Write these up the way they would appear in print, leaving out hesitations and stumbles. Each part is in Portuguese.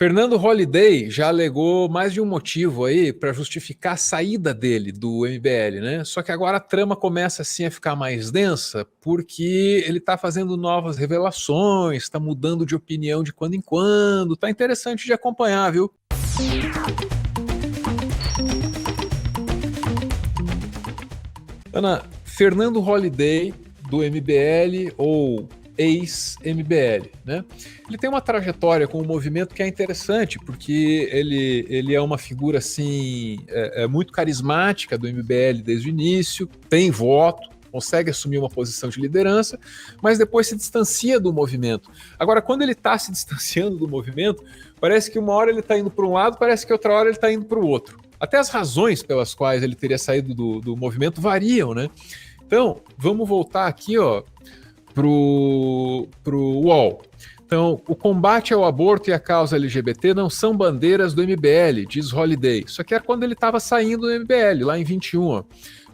Fernando Holliday já alegou mais de um motivo aí para justificar a saída dele do MBL, né? Só que agora a trama começa assim a ficar mais densa, porque ele está fazendo novas revelações, está mudando de opinião de quando em quando, tá interessante de acompanhar, viu? Ana, Fernando Holliday do MBL ou ex-MBL, né? Ele tem uma trajetória com o movimento que é interessante, porque ele é uma figura assim muito carismática do MBL desde o início, tem voto, consegue assumir uma posição de liderança, mas depois se distancia do movimento. Agora, quando ele está se distanciando do movimento, parece que uma hora ele está indo para um lado, parece que outra hora ele está indo para o outro. Até as razões pelas quais ele teria saído do movimento variam, né? Então, vamos voltar aqui, ó, pro UOL. Então, o combate ao aborto e a causa LGBT não são bandeiras do MBL, diz Holliday. Isso aqui é quando ele estava saindo do MBL, lá em 21. Ó.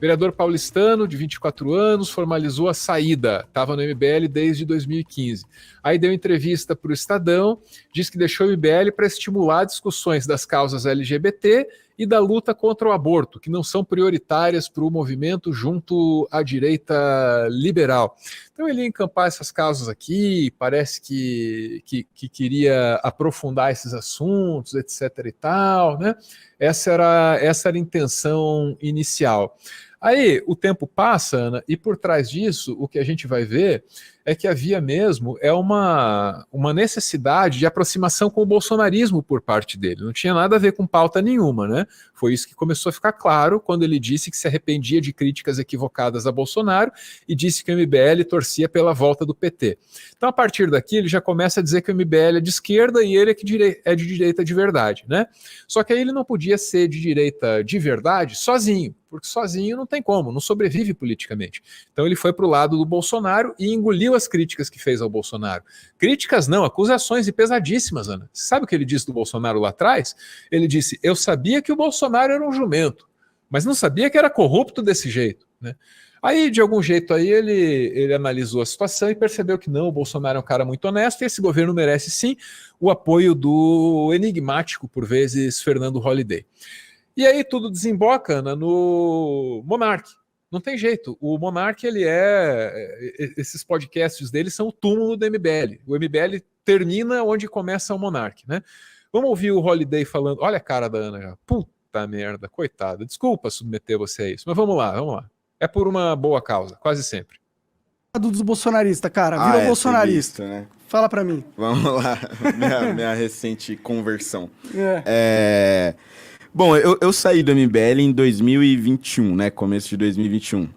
Vereador paulistano, de 24 anos, formalizou a saída. Estava no MBL desde 2015. Aí deu entrevista para o Estadão, diz que deixou o MBL para estimular discussões das causas LGBT e da luta contra o aborto, que não são prioritárias para o movimento junto à direita liberal. Então ele ia encampar essas causas aqui, parece que queria aprofundar esses assuntos, etc. e tal, né? Essa era a intenção inicial. Aí o tempo passa, Ana, e por trás disso, o que a gente vai ver é que havia mesmo uma necessidade de aproximação com o bolsonarismo por parte dele. Não tinha nada a ver com pauta nenhuma, né? Foi isso que começou a ficar claro quando ele disse que se arrependia de críticas equivocadas a Bolsonaro e disse que o MBL torcia pela volta do PT. Então, a partir daqui, ele já começa a dizer que o MBL é de esquerda e ele é de direita de verdade, né? Só que aí ele não podia ser de direita de verdade sozinho, porque sozinho não tem como, não sobrevive politicamente. Então ele foi para o lado do Bolsonaro e engoliu as críticas que fez ao Bolsonaro. Críticas não, acusações e pesadíssimas, Ana. Você sabe o que ele disse do Bolsonaro lá atrás? Ele disse, eu sabia que o Bolsonaro era um jumento, mas não sabia que era corrupto desse jeito, né? Aí, de algum jeito, aí ele analisou a situação e percebeu que não, o Bolsonaro é um cara muito honesto e esse governo merece sim o apoio do enigmático, por vezes, Fernando Holliday. E aí tudo desemboca, Ana, no Monark. Não tem jeito. O Monark, esses podcasts dele são o túmulo do MBL. O MBL termina onde começa o Monark, né? Vamos ouvir o Holliday falando. Olha a cara da Ana já. Puta merda, coitada. Desculpa submeter você a isso, mas vamos lá. É por uma boa causa, quase sempre. Dos bolsonaristas, cara. Virou bolsonarista. Visto, né? Fala pra mim. Vamos lá. minha recente conversão. É. Bom, eu saí do MBL em 2021, né? Começo de 2021.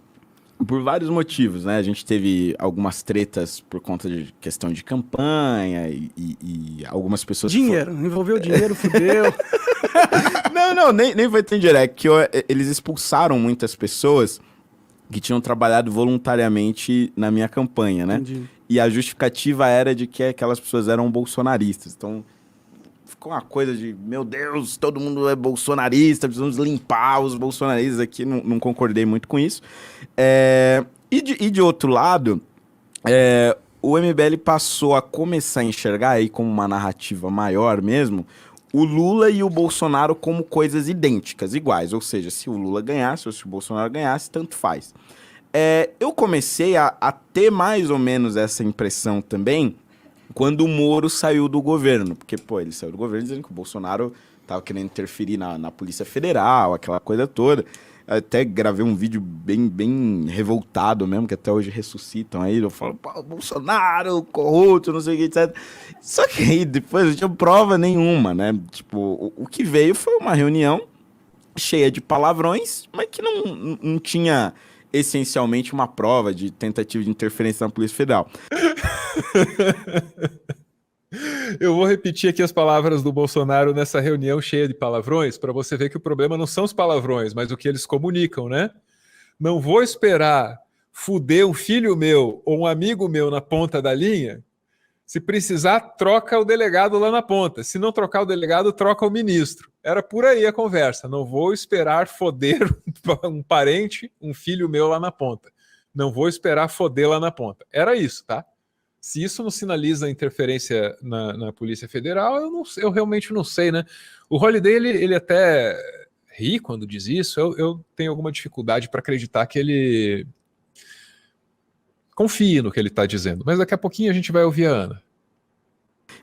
Por vários motivos, né? A gente teve algumas tretas por conta de questão de campanha e algumas pessoas... Dinheiro. Envolveu dinheiro, fudeu. Não, nem foi tão direto. Que eles expulsaram muitas pessoas que tinham trabalhado voluntariamente na minha campanha, né? Entendi. E a justificativa era de que aquelas pessoas eram bolsonaristas. Então, ficou uma coisa de, meu Deus, todo mundo é bolsonarista, precisamos limpar os bolsonaristas aqui. Não concordei muito com isso. E de outro lado, o MBL passou a começar a enxergar aí como uma narrativa maior mesmo, o Lula e o Bolsonaro como coisas idênticas, iguais. Ou seja, se o Lula ganhasse ou se o Bolsonaro ganhasse, tanto faz. Eu comecei a ter mais ou menos essa impressão também quando o Moro saiu do governo. Porque, ele saiu do governo dizendo que o Bolsonaro estava querendo interferir na Polícia Federal, aquela coisa toda. Até gravei um vídeo bem revoltado mesmo, que até hoje ressuscitam aí. Eu falo, Bolsonaro, corrupto, não sei o que, etc. Só que aí depois não tinha prova nenhuma, né? Tipo, o que veio foi uma reunião cheia de palavrões, mas que não tinha essencialmente uma prova de tentativa de interferência na Polícia Federal. Eu vou repetir aqui as palavras do Bolsonaro nessa reunião cheia de palavrões, para você ver que o problema não são os palavrões, mas o que eles comunicam, né? Não vou esperar fuder um filho meu ou um amigo meu na ponta da linha. Se precisar, troca o delegado lá na ponta. Se não trocar o delegado, troca o ministro. Era por aí a conversa. Não vou esperar foder um parente, um filho meu lá na ponta. Não vou esperar foder lá na ponta. Era isso, tá? Se isso não sinaliza interferência na Polícia Federal, eu realmente não sei, né? O Holliday, ele até ri quando diz isso. Eu tenho alguma dificuldade para acreditar que ele confie no que ele está dizendo. Mas daqui a pouquinho a gente vai ouvir a Ana.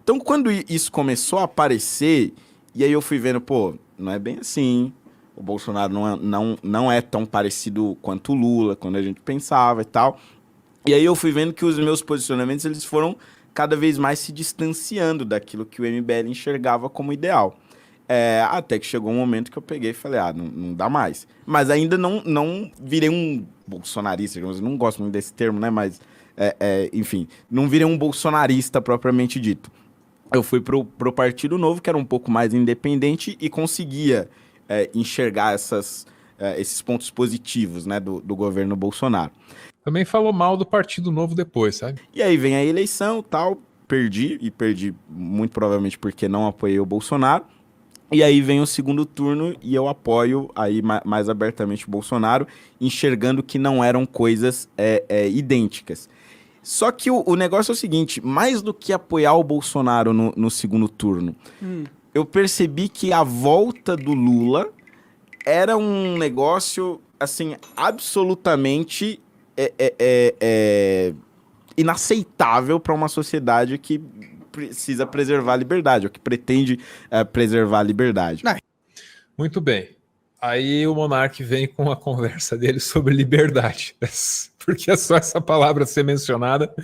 Então, quando isso começou a aparecer, e aí eu fui vendo, pô, não é bem assim. O Bolsonaro não é tão parecido quanto o Lula, quando a gente pensava e tal. E aí eu fui vendo que os meus posicionamentos, eles foram cada vez mais se distanciando daquilo que o MBL enxergava como ideal. Até que chegou um momento que eu peguei e falei, não dá mais. Mas ainda não virei um bolsonarista, eu não gosto muito desse termo, né? Mas, enfim, não virei um bolsonarista propriamente dito. Eu fui pro Partido Novo, que era um pouco mais independente e conseguia enxergar esses pontos positivos, né, do governo Bolsonaro. Também falou mal do Partido Novo depois, sabe? E aí vem a eleição, tal, perdi muito provavelmente porque não apoiei o Bolsonaro. E aí vem o segundo turno e eu apoio aí mais abertamente o Bolsonaro, enxergando que não eram coisas idênticas. Só que o negócio é o seguinte, mais do que apoiar o Bolsonaro no segundo turno, eu percebi que a volta do Lula era um negócio, assim, absolutamente inaceitável para uma sociedade que precisa preservar a liberdade, ou que pretende preservar a liberdade. Muito bem. Aí o Monark vem com a conversa dele sobre liberdade, porque é só essa palavra ser mencionada,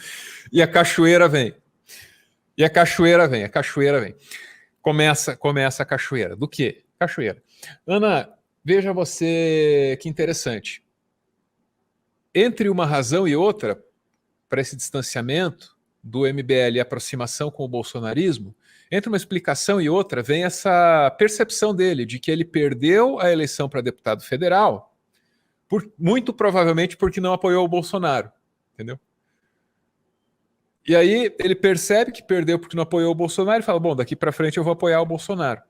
e a cachoeira vem. A cachoeira vem. Começa a cachoeira. Do quê? Cachoeira. Ana, veja você que interessante. Entre uma razão e outra, para esse distanciamento do MBL e aproximação com o bolsonarismo, entre uma explicação e outra, vem essa percepção dele de que ele perdeu a eleição para deputado federal, muito provavelmente porque não apoiou o Bolsonaro, entendeu? E aí ele percebe que perdeu porque não apoiou o Bolsonaro e fala, bom, daqui para frente eu vou apoiar o Bolsonaro.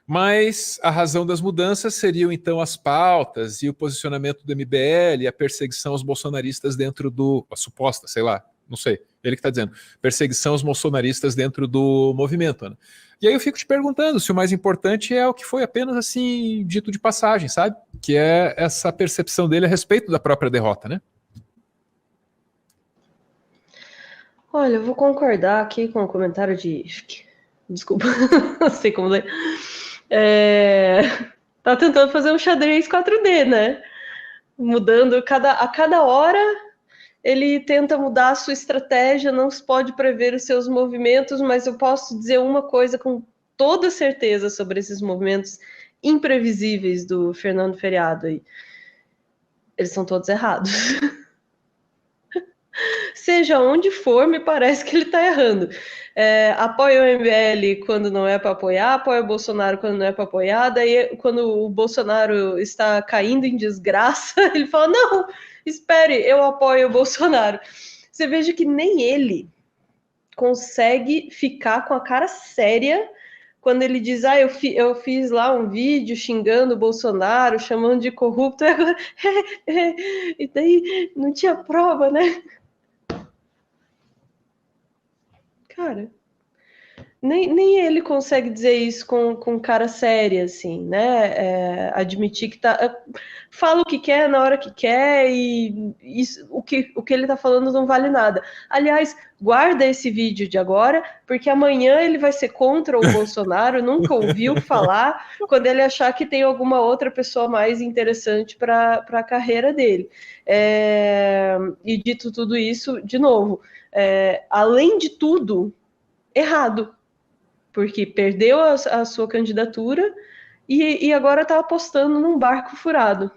Mas a razão das mudanças seriam então as pautas e o posicionamento do MBL e a perseguição aos bolsonaristas dentro a suposta, sei lá, não sei, ele que está dizendo, perseguição aos bolsonaristas dentro do movimento, Ana. E aí eu fico te perguntando se o mais importante é o que foi apenas assim, dito de passagem, sabe? Que é essa percepção dele a respeito da própria derrota, né? Olha, eu vou concordar aqui com o comentário de... Desculpa, não sei como ler. Tá tentando fazer um xadrez 4D, né? Mudando a cada hora, ele tenta mudar a sua estratégia, não se pode prever os seus movimentos, mas eu posso dizer uma coisa com toda certeza sobre esses movimentos imprevisíveis do Fernando Feriado aí. Eles são todos errados. Seja onde for, me parece que ele está errando. Apoia o MBL quando não é para apoiar, apoia o Bolsonaro quando não é para apoiar, daí quando o Bolsonaro está caindo em desgraça, ele fala, não, espere, eu apoio o Bolsonaro. Você veja que nem ele consegue ficar com a cara séria quando ele diz, eu fiz lá um vídeo xingando o Bolsonaro, chamando de corrupto, e agora, e daí não tinha prova, né? Cara, nem ele consegue dizer isso com cara séria, assim, né? Admitir que tá... Fala o que quer na hora que quer e isso, o que ele tá falando não vale nada. Aliás, guarda esse vídeo de agora, porque amanhã ele vai ser contra o Bolsonaro, nunca ouviu falar, quando ele achar que tem alguma outra pessoa mais interessante para a carreira dele. E dito tudo isso, de novo, além de tudo, errado, porque perdeu a sua candidatura e agora está apostando num barco furado.